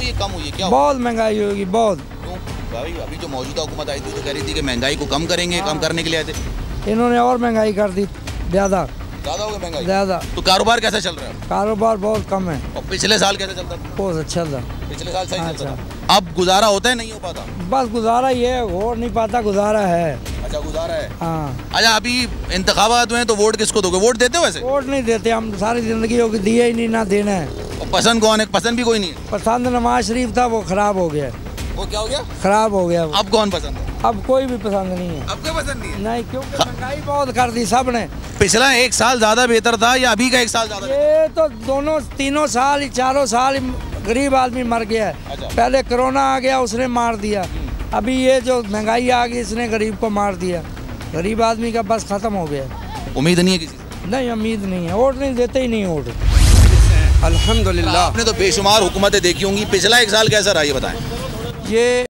ये कम हुई है? क्या बहुत महंगाई होगी, बहुत। क्यों भाई? अभी जो मौजूदा हुकूमत आई थी तो कह रही थी कि महंगाई को कम करेंगे, कम करने के लिए आए थे। इन्होंने और महंगाई कर दी, ज़्यादा हो गई महंगाई ज़्यादा। तो कारोबार कैसा चल रहा है? कारोबार बहुत कम है। और पिछले साल कैसा चलता था? बहुत अच्छा था, पिछले साल सही चलता था। अब गुजारा होता है, नहीं हो पाता? बस गुजारा ही है, हो नहीं पाता, गुजारा है। अच्छा गुजारा है। हाँ। अच्छा अभी इंतखाबात हुए हैं तो वोट किसको दोगे? वोट देते हो वैसे? वोट नहीं देते हम, सारी जिंदगी हो गई, दिए ही नहीं, ना देना है। और पसंद कौन है? पसंद भी कोई नहीं है। पसंद नवाज शरीफ था, वो खराब हो गया। वो क्या हो गया? खराब हो गया वो। अब कौन पसंद है? अब कोई भी पसंद नहीं है। अब क्या पसंद नहीं है? नहीं, क्योंकि महंगाई बहुत कर दी सब ने। पिछला एक साल ज्यादा बेहतर था या अभी का एक साल ज्यादा? ये तो दोनों तीनों साल, चारों साल गरीब आदमी मर गया है। अच्छा। पहले कोरोना आ गया, उसने मार दिया। अभी ये जो महंगाई आ गई, इसने गरीब को मार दिया। गरीब आदमी का बस खत्म हो गया। उम्मीद नहीं है किसी से? नहीं, उम्मीद नहीं है, वोट नहीं देते ही नहीं वोट। अल्हम्दुलिल्लाह। आपने तो बेशुमार हुकूमतें देखी होंगी, पिछला एक साल कैसा रहा ये बताएं। ये